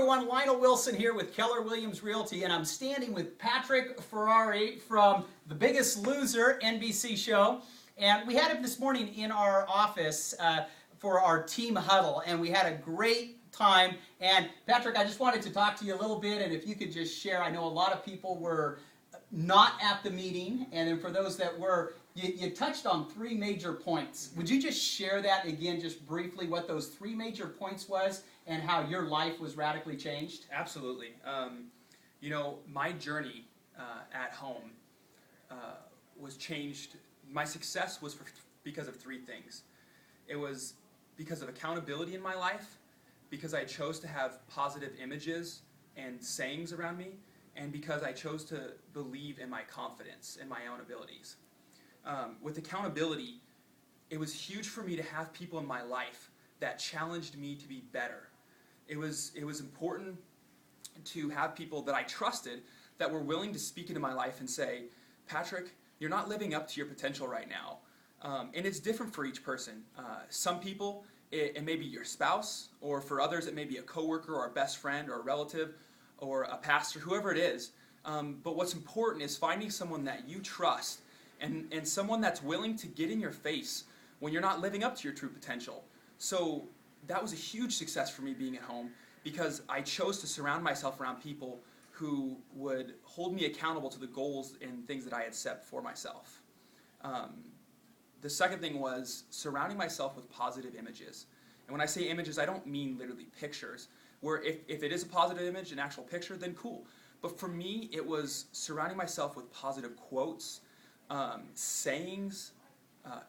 everyone, Lionel Wilson here with Keller Williams Realty, and I'm standing with Patrick Ferrari from The Biggest Loser NBC show. And we had him this morning in our office for our team huddle, and we had a great time. And Patrick, I just wanted to talk to you a little bit, and if you could just share, I know a lot of people were not at the meeting, and then for those that were, you touched on three major points. Would you just share that again, just briefly, what those three major points was and how your life was radically changed? Absolutely. You know, my journey at home was changed. My success was because of three things. It was because of accountability in my life, because I chose to have positive images and sayings around me, and because I chose to believe in my confidence in my own abilities. With accountability, it was huge for me to have people in my life that challenged me to be better. It was important to have people that I trusted that were willing to speak into my life and say, Patrick, you're not living up to your potential right now. And it's different for each person. Some people, it may be your spouse, or for others it may be a coworker or a best friend or a relative or a pastor, whoever it is. But what's important is finding someone that you trust and someone that's willing to get in your face when you're not living up to your true potential. So that was a huge success for me being at home, because I chose to surround myself around people who would hold me accountable to the goals and things that I had set for myself. The second thing was surrounding myself with positive images. And when I say images, I don't mean literally pictures, where if it is a positive image, an actual picture, then cool. But for me, it was surrounding myself with positive quotes, sayings,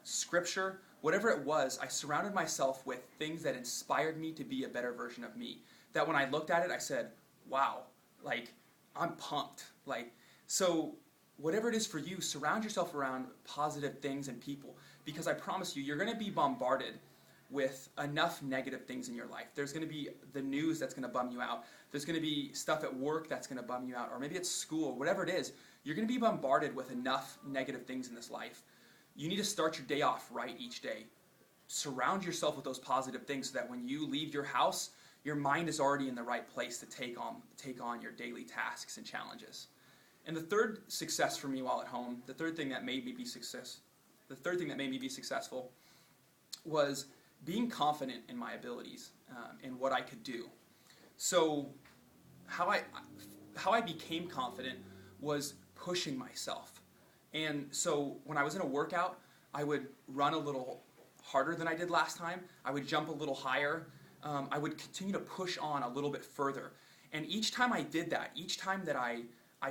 scripture, whatever it was. I surrounded myself with things that inspired me to be a better version of me. That when I looked at it, I said, wow, like, I'm pumped. Like, so whatever it is for you, surround yourself around positive things and people, because I promise you, you're going to be bombarded with enough negative things in your life. There's going to be the news that's going to bum you out. There's going to be stuff at work that's going to bum you out, or maybe at school, whatever it is. You're going to be bombarded with enough negative things in this life. You need to start your day off right each day. Surround yourself with those positive things so that when you leave your house, your mind is already in the right place to take on your daily tasks and challenges. And the third success for me while at home, the third thing that made me be successful was being confident in my abilities and what I could do. So how I became confident was pushing myself. And so when I was in a workout, I would run a little harder than I did last time. I would jump a little higher. I would continue to push on a little bit further. And each time I did that, each time that I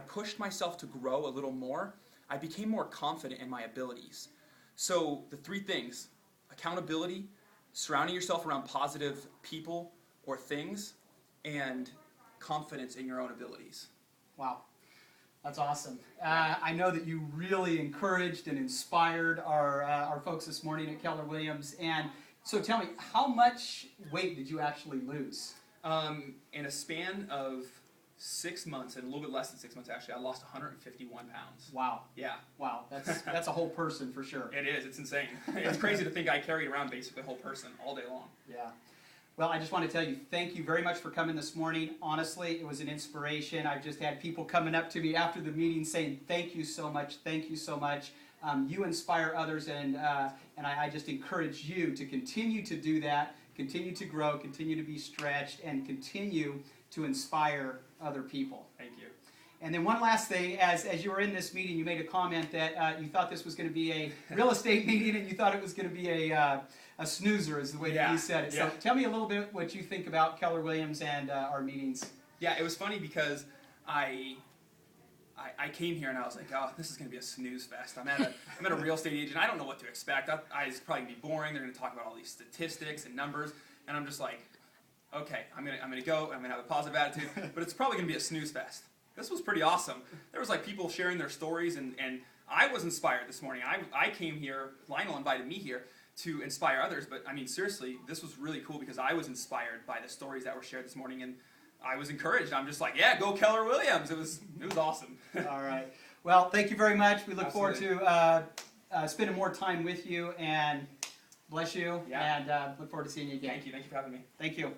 pushed myself to grow a little more, I became more confident in my abilities. So the three things: accountability, surrounding yourself around positive people or things, and confidence in your own abilities. Wow. That's awesome. I know that you really encouraged and inspired our folks this morning at Keller Williams. And so tell me, how much weight did you actually lose? In a span of 6 months, and a little bit less than 6 months actually, I lost 151 pounds. Wow. Yeah. Wow. That's a whole person for sure. It is. It's insane. It's crazy to think I carried around basically a whole person all day long. Yeah. Well, I just want to tell you, thank you very much for coming this morning. Honestly, it was an inspiration. I've just had people coming up to me after the meeting saying, thank you so much, thank you so much. You inspire others, and I just encourage you to continue to do that, continue to grow, continue to be stretched, and continue to inspire other people. Thank you. And then one last thing, as you were in this meeting, you made a comment that you thought this was going to be a real estate meeting, and you thought it was going to be a snoozer, is the way that you said it. So tell me a little bit what you think about Keller Williams and our meetings. Yeah, it was funny because I came here and I was like, oh, this is going to be a snooze fest. I'm at a real estate agent. I don't know what to expect. It's probably going to be boring. They're going to talk about all these statistics and numbers, and I'm just like, okay, I'm gonna go. I'm gonna have a positive attitude, but it's probably going to be a snooze fest. This was pretty awesome. There was like people sharing their stories, and I was inspired this morning. I came here, Lionel invited me here to inspire others, but I mean, seriously, this was really cool because I was inspired by the stories that were shared this morning, and I was encouraged. I'm just like, yeah, go Keller Williams. It was awesome. All right. Well, thank you very much. We look forward to spending more time with you, and bless you, and look forward to seeing you again. Thank you for having me. Thank you.